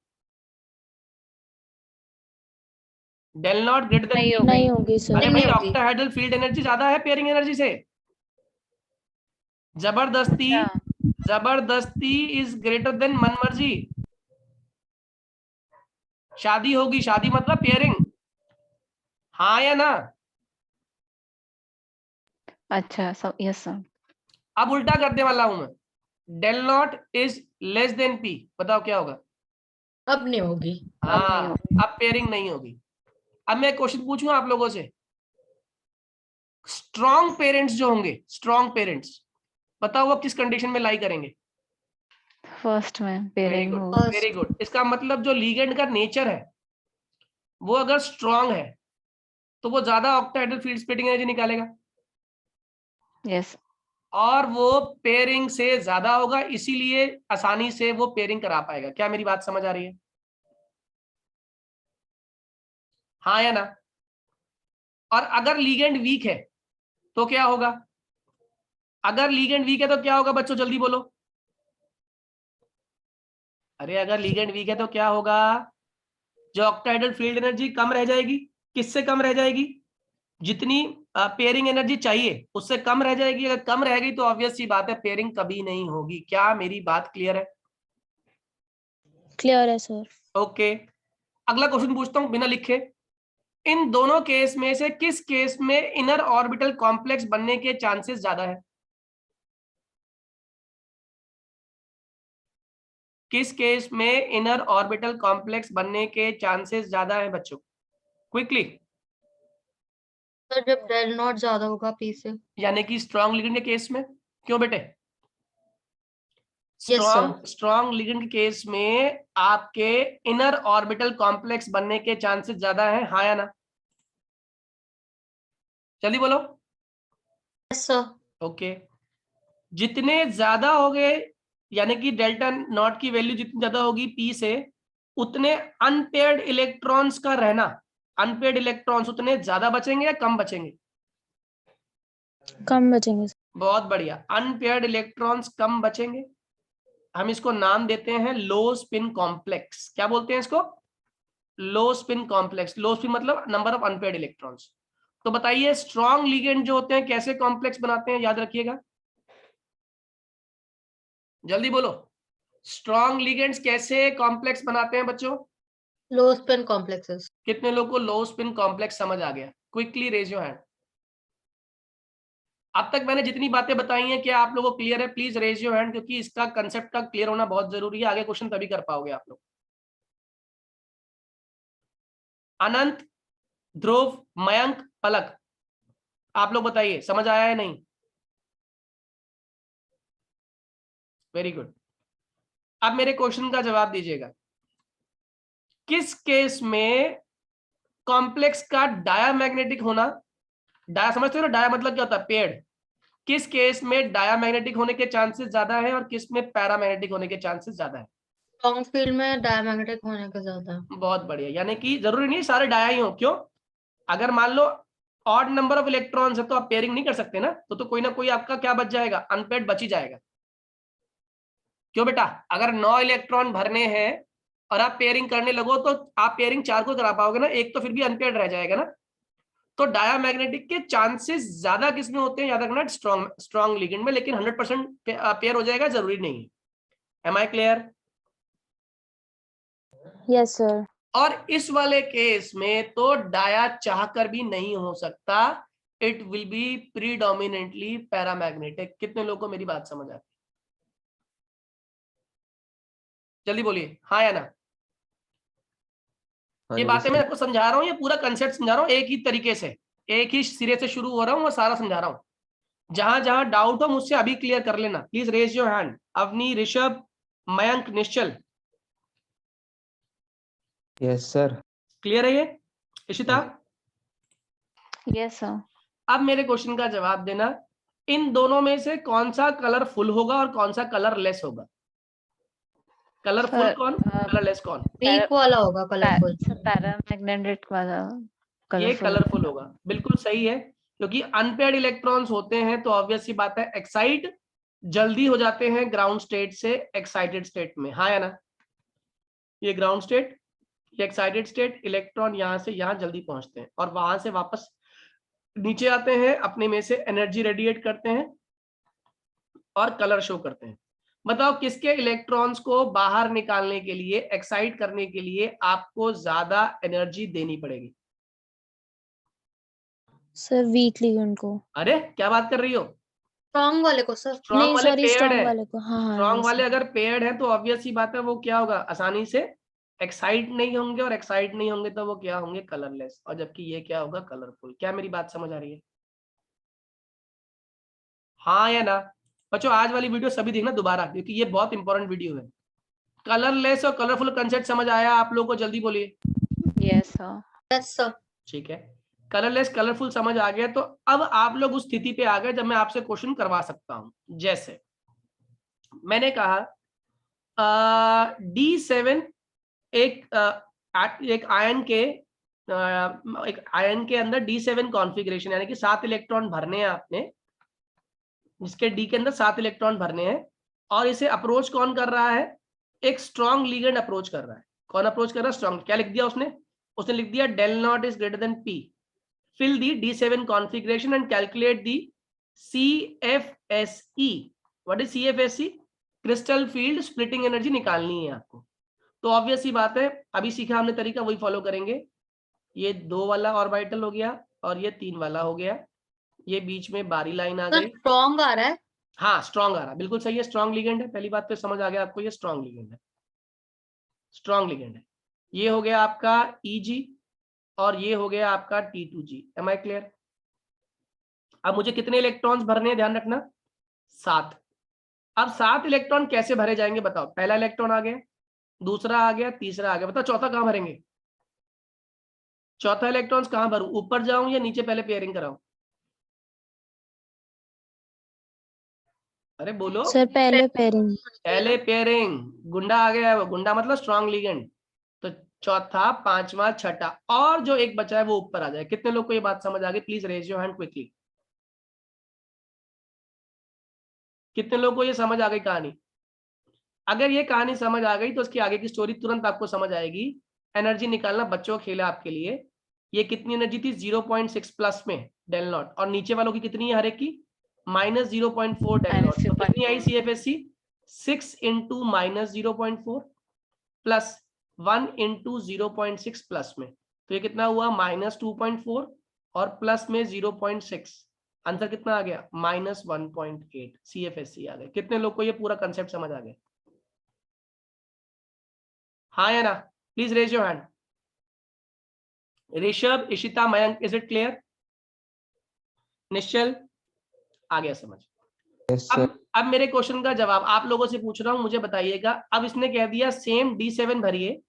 डेल नॉट ग्रेटर देन नहीं P। होगी। नहीं होगी सर। अरे नहीं भाई, होगी। ऑक्टाहेड्रल फील्ड एनर्जी ज्यादा है पेयरिंग एनर्जी से। जबरदस्ती, जबरदस्ती इज ग्रेटर देन मनमर्जी। शादी होगी, शादी मतलब पेयरिंग, हाँ या ना? अच्छा, सब यस सर। अब उल्टा करने वाला हूं मैं, del not is less than P, बताओ क्या होगा? अब नहीं होगी। अब नहीं हाँ, होगी। अब पेयरिंग नहीं होगी। अब मैं क्वेश्चन पूछूंगा आप लोगों से, स्ट्रॉन्ग पेरेंट्स जो होंगे, स्ट्रॉन्ग पेरेंट्स, बताओ वो किस कंडीशन में लाई करेंगे? फर्स्ट में वेरी पेयरिंग गुड, होगी। Very good. इसका मतलब जो लीगेंड का नेचर है वो अगर स्ट्रॉन्ग है, तो वो ज्यादा ऑक्टाहेड्रल फील्ड स्प्लिटिंग एनर्जी निकालेगा, यस। और वो पेयरिंग से ज्यादा होगा, इसीलिए आसानी से वो पेयरिंग करा पाएगा। क्या मेरी बात समझ आ रही है? हाँ या ना? और अगर लीगेंड वीक है तो क्या होगा? अगर लीगेंड वीक है तो क्या होगा बच्चों, जल्दी बोलो। अरे अगर लीगेंड वीक है तो क्या होगा? जो ऑक्टाहेड्रल फील्ड एनर्जी कम रह जाएगी। किससे कम रह जाएगी? जितनी पेयरिंग एनर्जी चाहिए उससे कम रह जाएगी। अगर कम रह गई तो ऑब्वियस सी बात है पेयरिंग कभी नहीं होगी। क्या मेरी बात क्लियर है? क्लियर है सर। ओके, अगला क्वेश्चन पूछता हूं बिना लिखे। इन दोनों केस में से किस केस में इनर ऑर्बिटल कॉम्प्लेक्स बनने के चांसेस ज्यादा है? किस केस में इनर ऑर्बिटल कॉम्प्लेक्स बनने के चांसेस ज्यादा है बच्चों? क्विकली। सर जब डेल नॉट ज्यादा होगा P से। यानी कि स्ट्रॉन्ग लिगेंड के केस में। क्यों बेटे? Yes sir. स्ट्रॉन्ग लिगेंड के केस में आपके इनर ऑर्बिटल कॉम्प्लेक्स बनने के चांसेस ज्यादा है, हाँ या ना? जल्दी बोलो। Yes sir. ओके, जितने ज्यादा हो गए, यानी कि डेल्टा नॉट की वैल्यू जितनी ज्यादा होगी P से, उतने अनपेयर्ड इलेक्ट्रॉन्स का रहना, अनपेयर्ड इलेक्ट्रॉन्स उतने ज्यादा बचेंगे या कम बचेंगे? कम बचेंगे सर। बहुत बढ़िया, अनपेयर्ड इलेक्ट्रॉन्स कम बचेंगे। हम इसको नाम देते हैं लो स्पिन कॉम्प्लेक्स। क्या बोलते हैं इसको? लो स्पिन कॉम्प्लेक्स। लो स्पिन मतलब नंबर ऑफ अनपेयर्ड इलेक्ट्रॉन्स। तो बताइए स्ट्रॉन्ग लिगेंड जो होते हैं कैसे कॉम्प्लेक्स बनाते हैं, याद रखिएगा, जल्दी बोलो। स्ट्रॉन्ग लिगेंड्स कैसे कॉम्प्लेक्स बनाते हैं बच्चों? Low spin complexes. कितने लोग को लो स्पिन कॉम्प्लेक्स समझ आ गया? Quickly raise your hand. अब तक मैंने जितनी बातें बताई हैं क्या आप लोगों को क्लियर है? प्लीज रेज योर हैंड, क्योंकि इसका कंसेप्ट का क्लियर होना बहुत जरूरी है, आगे क्वेश्चन तभी कर पाओगे आप लोग। अनंत, ध्रुव, मयंक, पलक, आप लोग बताइए समझ आया है नहीं? Very good. अब मेरे क्वेश्चन का जवाब दीजिएगा। किस केस में कॉम्प्लेक्स का डायामैग्नेटिक होना, डाया समझते हो ना, डाया मतलब क्या होता है? पेड़। किस केस में डायामैग्नेटिक होने के चांसेस ज्यादा है और किस में पैरामैग्नेटिक होने के चांसेस ज्यादा है? स्ट्रॉन्ग फील्ड में डायमैग्नेटिक होने का ज्यादा। बहुत बढ़िया, यानी कि जरूरी नहीं सारे डाया ही हो। क्यों? अगर मान लो ऑड नंबर ऑफ इलेक्ट्रॉन्स है तो आप पेयरिंग नहीं कर सकते ना, तो कोई ना कोई आपका क्या बच जाएगा? अनपेयर्ड बच ही जाएगा। क्यों बेटा? अगर 9 इलेक्ट्रॉन भरने हैं और आप पेयरिंग करने लगो तो आप पेयरिंग 4 को करा पाओगे ना, एक तो फिर भी अनपेयर्ड रह जाएगा ना। तो डायामैग्नेटिक के चांसेस ज्यादा किसमें होते हैं? याद रखना, स्ट्रॉन्ग लिगेंड में, लेकिन 100% पेयर हो जाएगा जरूरी नहीं है। Am I clear? Yes sir. और इस वाले केस में तो डाया चाहकर भी नहीं हो सकता, it will be predominantly paramagnetic. कितने लोगों को मेरी बात समझ आती? जल्दी बोलिए हाँ या ना। ये बातें मैं आपको समझा रहा हूँ, ये पूरा कंसेप्ट समझा रहा हूँ, एक ही तरीके से, एक ही सिरे से शुरू हो रहा हूँ और सारा समझा रहा हूँ। जहां जहां डाउट हो मुझसे अभी क्लियर कर लेना। Please raise your hand. Avani, Rishabh, Mayank, Nishchal, yes sir. Clear है ये? इशिता? Yes sir. अब मेरे क्वेश्चन का जवाब देना, इन दोनों में से कौन सा कलर फुल होगा और कौन सा कलर लेस होगा? कलरफुल सर, कौन, कलरलेस कौन? वीक वाला होगा कलरफुल। पैरामैग्नेटिक वाला ये कलरफुल। कलरफुल होगा, बिल्कुल सही है, क्योंकि अनपेयर्ड इलेक्ट्रॉन्स होते हैं तो ऑब्वियस सी बात है एक्साइट जल्दी हो जाते हैं ग्राउंड स्टेट से एक्साइटेड स्टेट में। हाँ या ना? ये ग्राउंड स्टेट, ये एक्साइटेड स्टेट, इलेक्ट्रॉन यहां से यहां जल्दी पहुंचते हैं और वहां से वापस नीचे आते हैं, अपने में से एनर्जी रेडिएट करते हैं और कलर शो करते हैं। बताओ किसके इलेक्ट्रॉन्स को बाहर निकालने के लिए, एक्साइट करने के लिए आपको ज्यादा एनर्जी देनी पड़ेगी? सर वीक लिगेंड को। अरे क्या बात कर रही हो? स्ट्रॉन्ग वाले को सर। स्ट्रॉन्ग नहीं वाले सॉरी, पेयर्ड स्ट्रॉन्ग है। वाले को। हाँ हाँ स्ट्रॉन्ग yes, वाले sir. अगर पेयर्ड है तो ऑब्वियस सी बात है वो क्या होगा? आसानी से एक्साइट नहीं होंगे, और एक्साइट नहीं होंगे तो वो क्या होंगे? कलरलेस। और जबकि ये क्या होगा? कलरफुल। क्या मेरी बात समझ आ रही है? हाँ या ना? बच्चों आज वाली वीडियो सभी देखना दोबारा, क्योंकि ये बहुत इंपॉर्टेंट वीडियो है। कलरलेस और कलरफुल कंसेप्ट समझ आया आप लोगों को? जल्दी बोलिए। Yes sir. Yes sir. ठीक है, कलरलेस कलरफुल समझ आ गया, तो अब आप लोग उस स्थिति पे आ गए जब मैं आपसे क्वेश्चन करवा सकता हूं। जैसे मैंने कहा D7 एक आयन के अंदर D7 कॉन्फ़िगरेशन, यानी कि 7 इलेक्ट्रॉन भरने हैं आपने, जिसके D के अंदर 7 इलेक्ट्रॉन भरने हैं, और इसे अप्रोच कौन कर रहा है? एक स्ट्रॉन्ग लिगेंड अप्रोच कर रहा है। कौन अप्रोच कर रहा है? स्ट्रॉन्ग। क्या लिख दिया उसने? उसने लिख दिया del naught is greater than P. Fill the D7 configuration and calculate the CFSE. What is CFSE? Crystal field splitting energy निकालनी है आपको। तो ऑब्वियस ही बात है, अभी सीखा हमने तरीका, वही फॉलो करेंगे। ये 2 वाला ऑर्बिटल हो गया और ये 3 वाला हो गया, ये बीच में बारी लाइन आ गई। स्ट्रॉन्ग आ रहा है। हाँ स्ट्रॉन्ग आ रहा, बिल्कुल सही है, स्ट्रॉन्ग लिगेंड है। पहली बात तो समझ आ गया आपको, ये स्ट्रॉन्ग लिगेंड है, स्ट्रॉन्ग लिगेंड है। ये हो गया आपका Eg और ये हो गया आपका T2G। Am I clear? अब मुझे कितने इलेक्ट्रॉन्स भरने हैं, ध्यान रखना, 7। अब 7 इलेक्ट्रॉन कैसे भरे जाएंगे बताओ? पहला इलेक्ट्रॉन आ गया, दूसरा आ गया, तीसरा आ गया, बताओ चौथा कहां भरेंगे? चौथा इलेक्ट्रॉन्स कहां भरूं? ऊपर जाऊं या नीचे पहले पेयरिंग कराऊं? अरे बोलो। सर पहले पेयरिंग। पहले पेयरिंग। गुंडा आ गया है, वो गुंडा मतलब स्ट्रॉन्ग लिगेंड। तो चौथा, पांचवा, छठा, और जो एक बचा है वो ऊपर आ जाए। कितने लोग को ये बात समझ आ गई? Please raise your hand quickly. कितने लोग को ये समझ आ गई कहानी? अगर ये कहानी समझ आ गई तो उसकी आगे की स्टोरी तुरंत आपको समझ आएगी। एनर्जी निकालना बच्चों खेला आपके लिए। ये कितनी एनर्जी थी? 0.6 प्लस में डेल नॉट, और नीचे वालों की कितनी है हर एक की? -0.4 डेल नॉट। तो कितनी आई CFSE? 6 × -0.4 प्लस 1 इंटू 0.6 प्लस में, तो ये कितना हुआ -2.4 और प्लस में 0.6, आंसर कितना आ गया -1.8। CFSE आ गया। कितने लोग को ये पूरा कंसेप्ट समझ आ गया? हाँ या ना? Please raise your hand. Rishabh, Ishita, Mayank, is it clear? Nishchal, आ गया समझ? Yes sir. अब मेरे क्वेश्चन का जवाब आप लोगों से पूछ रहा हूं, मुझे बताइएगा। अब इसने कह दिया सेम D7 भरिए,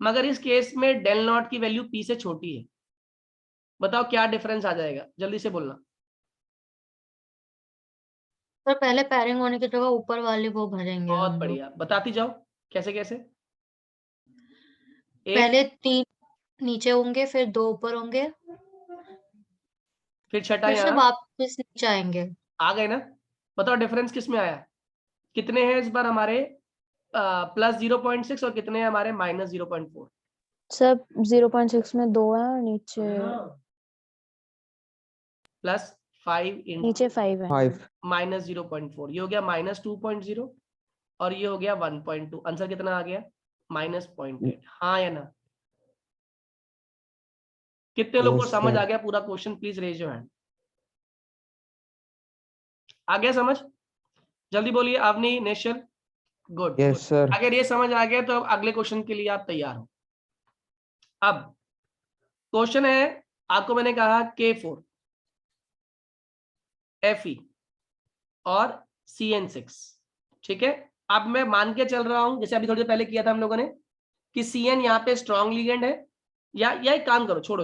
मगर इस केस में डेल नॉट की वैल्यू P से छोटी है। बताओ क्या डिफरेंस आ जाएगा, जल्दी से बोलना। सर पहले पैरिंग होने की जगह ऊपर वाले वो भरेंगे बहुत हम लोग। बढ़िया, बताती जाओ कैसे कैसे। पहले 3 नीचे होंगे, फिर 2 ऊपर होंगे, फिर छठा फिर से यहाँ वापस नीचे आएंगे। आ गए ना? बताओ डिफरेंस किस में आया? कितने हैं इस बार हमारे +0.6 और कितने हैं हमारे -0.4? सब 0.6 में 2 है और नीचे +5 नीचे इंटू 5 है। 5 -0.4, ये हो गया -2.0 और ये हो गया 1.2। आंसर कितना आ गया -0.8। हाँ या ना? कितने लोगों को यस समझ आ सर। गया पूरा question? Please raise your hand. आ गया समझ? जल्दी बोलिए। Avni, Nishchal, good. Yes sir. अगर ये समझ आ गया तो अब अगले क्वेश्चन के लिए आप तैयार हो। अब क्वेश्चन है, आपको मैंने कहा K4 Fe और CN6, ठीक है। अब मैं मान के चल रहा हूं, जैसे अभी थोड़ी देर पहले किया था हम लोगों ने, कि CN यहाँ पे स्ट्रॉन्ग लिगेंड है, या एक काम करो, छोड़ो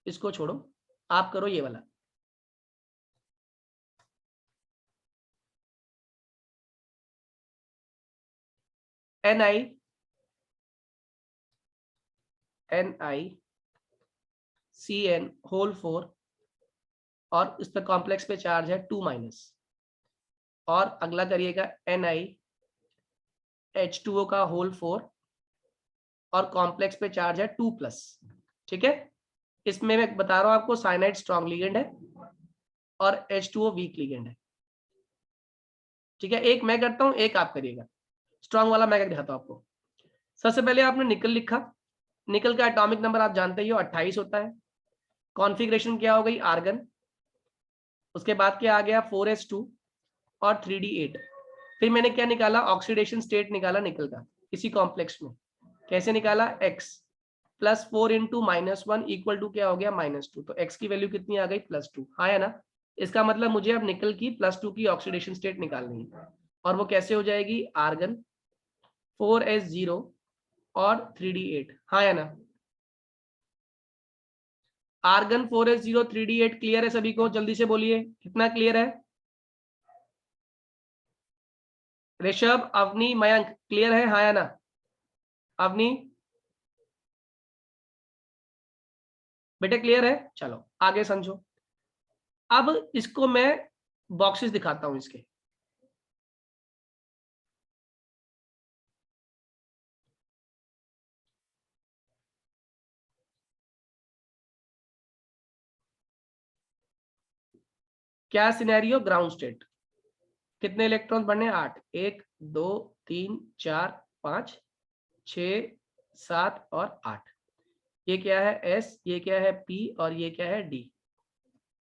इसको छोड़ो, आप करो ये वाला। NiCN होल 4 और इस पर कॉम्प्लेक्स पे चार्ज है 2-, और अगला करिएगा NiH2O का होल 4 और कॉम्प्लेक्स पे चार्ज है 2+, ठीक है। इसमें मैं बता रहा हूं आपको, साइनाइड स्ट्रॉन्ग लिगेंड है और H2O वीक लिगेंड है, ठीक है। एक मैं करता हूं, एक आप करिएगा। स्ट्रॉन्ग वाला मैं दिखाता हूं आपको। सबसे पहले आपने निकल लिखा। निकल का एटॉमिक नंबर आप जानते ही हो 28 होता है। कॉन्फ़िगरेशन क्या हो गई? आर्गन। उसके बाद क्या आ गया? 4s2 और 3d8। फिर मैंने क्या निकाला? ऑक्सीडेशन स्टेट निकाला निकल का इसी कॉम्प्लेक्स में। कैसे निकाला? x +4 इंटू -1 इक्वल टू क्या हो गया? -2। तो x की वैल्यू कितनी आ गई? +2। हाँ है ना? इसका मतलब मुझे अब निकल की +2 की ऑक्सीडेशन स्टेट निकालनी है, और वो कैसे हो जाएगी? आर्गन 4s0 और 3d8। हाँ या ना? आर्गन 4s0 3d8 क्लियर है सभी को? जल्दी से बोलिए कितना क्लियर है। ऋषभ, अवनी, मयंक, क्लियर है? हाँ या ना? अवनी बेटे क्लियर है? चलो आगे समझो। अब इसको मैं बॉक्सेस दिखाता हूं इसके। क्या सिनेरियो? Ground state. कितने इलेक्ट्रॉन बढ़ने? 8। 1 2 3 4 5 6 7 और 8। ये क्या है? S, ये क्या है? P और ये क्या है? D।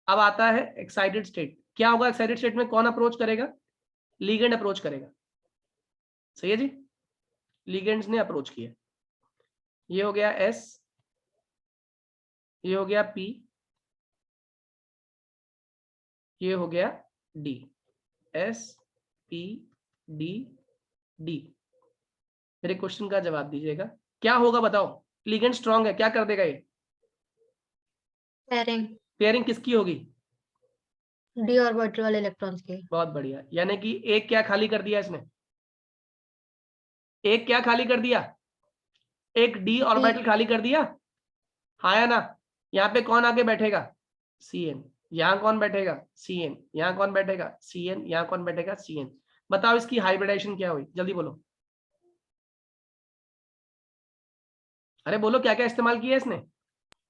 अब आता है एक्साइटेड स्टेट। क्या होगा एक्साइटेड स्टेट में? कौन अप्रोच करेगा? लिगेंड अप्रोच करेगा। सही है जी, लिगेंड्स ने अप्रोच किया। ये हो गया S, ये हो गया P, ये हो गया D। S P D D। मेरे क्वेश्चन का जवाब दीजिएगा, क्या होगा बताओ? लिगेंड स्ट्रांग है, क्या कर देगा ये? पैरिंग पेयरिंग किसकी होगी? d ऑर्बिटल वाले इलेक्ट्रॉन्स की। बहुत बढ़िया, यानी कि एक क्या खाली कर दिया इसने? एक क्या खाली कर दिया? एक d ऑर्बिटल खाली कर दिया। हाँ या ना? यहाँ पे कौन आके बैठेगा? Cn। यहाँ कौन बैठेगा? Cn। यहाँ कौन बैठेगा? Cn। यहाँ कौन बैठेगा? Cn। बताओ इसकी हाइब्रिडाइजेशन क्या हुई? जल्दी बोलो, अरे बोलो क्या क्या इस्तेमाल किया इसने?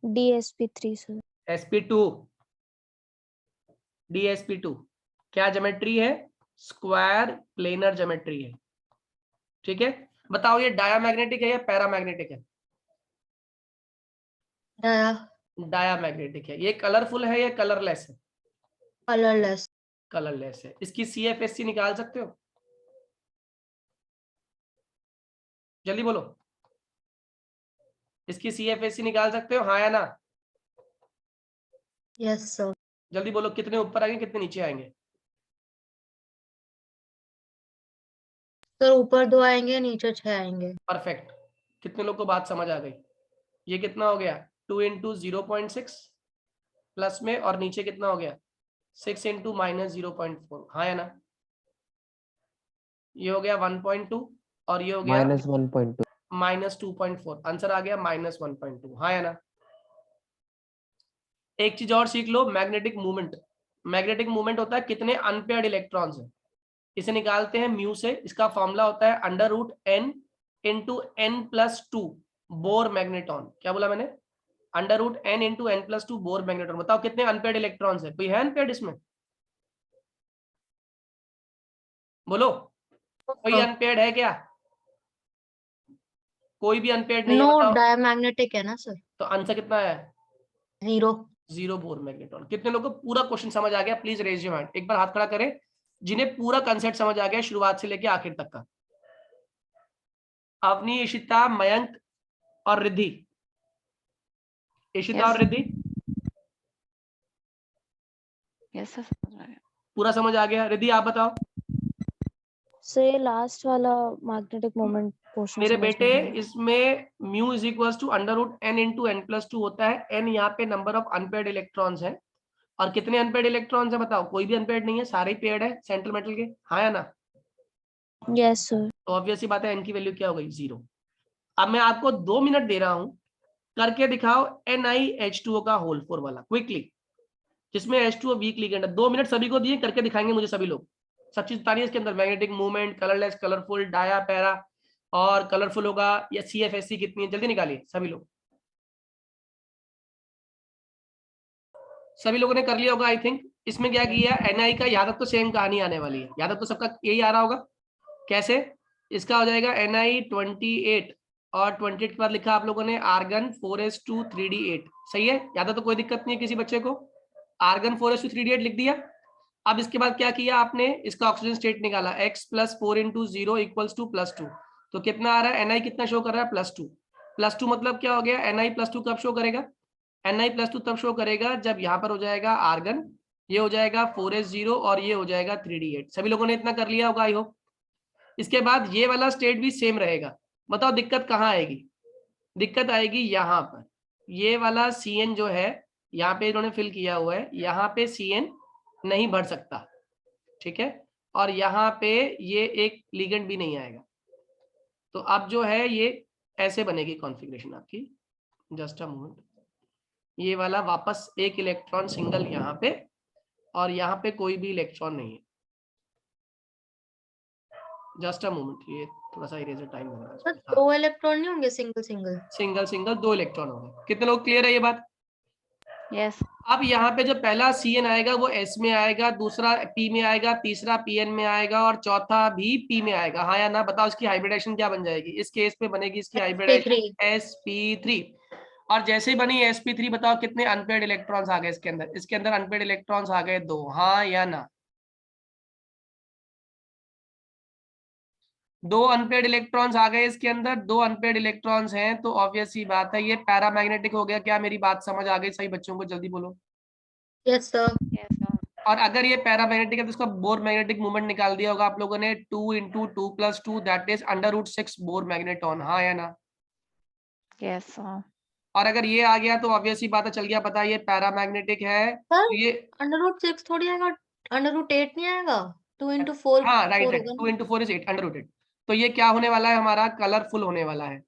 DsP3 sir. sp2, dsp2 क्या ज्योमेट्री है? स्क्वायर प्लेनर ज्योमेट्री है, ठीक है। बताओ ये डायामैग्नेटिक है या पैरामैग्नेटिक है? डायामैग्नेटिक है। ये कलरफुल है या कलरलेस है? कलरलेस। कलरलेस है। इसकी CFSC निकाल सकते हो? जल्दी बोलो, इसकी CFSC निकाल सकते हो, हाँ या ना? Yes sir. जल्दी बोलो, कितने ऊपर आएंगे कितने नीचे आएंगे? सर ऊपर 2 आएंगे, नीचे 6 आएंगे। परफेक्ट। कितने लोग को बात समझ आ गई? ये कितना हो गया? 2 इंटू 0.6 प्लस में, और नीचे कितना हो गया? 6 इंटू माइनस 0.4, हाँ या ना? ये हो गया 1.2 और ये हो गया -1.2। -2.4। आंसर आ गया -1.2, हाँ या ना? एक चीज और सीख लो, मैग्नेटिक मूवमेंट। मैग्नेटिक मूवमेंट होता है कितने अनपेयर्ड इलेक्ट्रॉन्स है, इसे निकालते हैं म्यू से। इसका फॉर्मूला होता है √n into n+2 bore magneton. क्या बोला मैंने? √n into n+2 bore magneton. बताओ कितने अनपेयर्ड इलेक्ट्रॉन्स है? कोई है अनपेयर्ड इसमें? बोलो, कोई अनपेयर्ड है क्या? कोई भी अनपेयर्ड नहीं है, नो, बताओ। डायमैग्नेटिक है ना सर। तो आंसर कितना है? 0 बोर मैग्नेटॉन। कितने लोगों को पूरा क्वेश्चन समझ आ गया? Please raise your hand. एक बार हाथ खड़ा करें जिन्हें पूरा कंसेप्ट समझ आ गया शुरुआत से लेके आखिर तक का। अवनी, इशिता, मयंक और रिद्धि। इशिता Yes. और रिद्धि यस सर, समझ आ गया। पूरा समझ आ गया? रिद्धि आप बताओ। सो ये लास्ट वाला मैग्नेटिक मोमेंट पोर्शन मेरे समझ बेटे, में नहीं आया। इसमें mu is equal to √n into n+2 होता है। n यहाँ पे नंबर ऑफ अनपेयर्ड इलेक्ट्रॉन्स है, और कितने अनपेयर्ड इलेक्ट्रॉन्स है बताओ? कोई भी अनपेयर्ड नहीं है, सारे ही पेयर्ड है सेंट्रल मेटल के, हाँ या ना? Yes sir. तो ऑब्वियस ही बात है, n की वैल्यू क्या हो गई? 0। अब मैं आपको 2 मिनट दे रहा हूं, करके दिखाओ NiH2O का होल 4 वाला क्विकली, जिसमें H2O वीक लिगेंड है। 2 मिनट सभी को दिए, करके दिखाएंगे मुझे सभी लोग। सब चीज बतानी है इसके अंदर, magnetic movement, colourless, colourful, dia, para, और कलरफुल होगा या CFSC कितनी है, जल्दी निकालिए सभी लोग। सभी लोगों ने कर लिया होगा आई थिंक। इसमें क्या किया? Ni का यादव तो सेम कहानी आने वाली है, यादव तो सबका यही आ रहा होगा। कैसे? इसका हो जाएगा Ni 28, और 28 के बाद लिखा आप लोगों ने आर्गन 4s2 3d8। सही है? यादव तो कोई दिक्कत नहीं है किसी बच्चे को। आर्गन 4s2 3d8 लिख दिया। अब इसके बाद क्या किया आपने? इसका ऑक्सीजन स्टेट निकाला, x + 4 × 0 = +2। तो कितना आ रहा है? Ni कितना शो कर रहा है? +2। +2 मतलब क्या हो गया? Ni +2 कब शो करेगा? Ni +2 तब शो करेगा जब यहाँ पर हो जाएगा आर्गन, ये हो जाएगा 4s0 और ये हो जाएगा 3d8। सभी लोगों ने इतना कर लिया होगा आई होप। इसके बाद ये वाला स्टेट भी सेम रहेगा। बताओ दिक्कत कहाँ आएगी? दिक्कत आएगी यहाँ पर। ये वाला Cn जो है यहाँ पे इन्होंने फिल किया हुआ है, यहाँ पे Cn नहीं बढ़ सकता, ठीक है? और यहाँ पे ये एक लिगेंड भी नहीं आएगा। तो अब जो है ये ऐसे बनेगी कॉन्फ़िगरेशन आपकी। जस्ट अ मोमेंट, ये वाला वापस एक इलेक्ट्रॉन सिंगल यहाँ पे, और यहाँ पे कोई भी इलेक्ट्रॉन नहीं है। जस्ट अ मोमेंट, ये थोड़ा सा इरेजर टाइम लग रहा है। सर 2 इलेक्ट्रॉन नहीं होंगे? सिंगल सिंगल 2 इलेक्ट्रॉन हो गए। कितने लोग क्लियर है ये बात? यस। अब यहाँ पे जो पहला Cn आएगा वो S में आएगा, दूसरा P में आएगा, तीसरा Pn में आएगा, और चौथा भी P में आएगा, हाँ या ना? बताओ इसकी हाइब्रिडेशन क्या बन जाएगी? इस केस में बनेगी इसकी हाइब्रिडेशन sp3। और जैसे ही बनी sp3, बताओ कितने अनपेयर्ड इलेक्ट्रॉन्स आ गए इसके अंदर? इसके अंदर अनपेयर्ड इलेक्ट्रॉन्स आ गए 2, हाँ या ना? 2 अनपेयर्ड इलेक्ट्रॉन्स आ गए इसके अंदर। 2 अनपेयर्ड इलेक्ट्रॉन्स हैं तो ऑब्वियस सी बात है ये पैरामैग्नेटिक हो गया। क्या मेरी बात समझ आ गई सही बच्चों को? जल्दी बोलो। Yes sir. Yes sir. और अगर ये पैरामैग्नेटिक है तो इसका बोर मैग्नेटिक मूवमेंट निकाल दिया होगा आप लोगों ने, 2 × 2 + 2 दैट इज √6 बोर मैग्नेटॉन, हाँ या ना? Yes sir. और अगर ये आ गया तो ऑब्वियस ही बात है, चल गया पता, ये पैरामैग्नेटिक है। तो ये √6 थोड़ी आएगा, √8 नहीं आएगा? 2 × 4 हाँ राइट 4 राइट, होगा 2 × 4 = 8 √8। तो ये क्या होने वाला है? हमारा कलरफुल होने वाला है।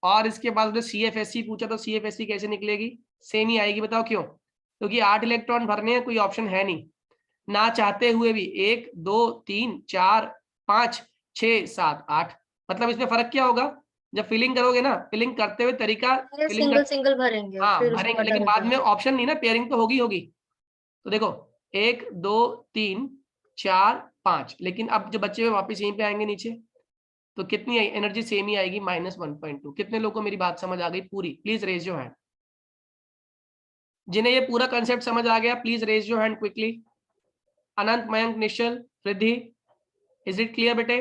और इसके बाद उसने CFSC पूछा, तो CFSC कैसे निकलेगी? सेम ही आएगी। बताओ क्यों? क्योंकि 8 इलेक्ट्रॉन भरने हैं, कोई ऑप्शन है नहीं, ना चाहते हुए भी। 1 2 3 4 5 6 7 8। मतलब इसमें फर्क क्या होगा? जब फिलिंग करोगे ना, फिलिंग करते हुए तरीका फिलिंग कर, सिंगल भरेंगे, हाँ फिर उसके भरेंगे, बाद लेकिन डबल बाद में करेंगे। ऑप्शन नहीं ना, पेयरिंग तो होगी। तो देखो 1 2 3 4 5, लेकिन अब जो बच्चे हुए वापस यहीं पे आएंगे नीचे, तो कितनी एनर्जी सेम ही आएगी, -1.2। कितने लोगों को मेरी बात समझ आ गई पूरी? Please raise your hand. जिन्हें ये पूरा कंसेप्ट समझ आ गया please raise your hand quickly. Anant, Mayank, Nishchal, Riddhi, is it clear बेटे?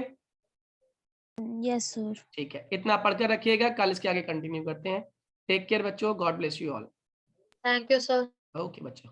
Yes sir. ठीक है, इतना पढ़कर रखिएगा, कल इसके आगे कंटिन्यू करते हैं। टेक केयर बच्चों, God bless you all. Thank you sir. Okay बच्चों।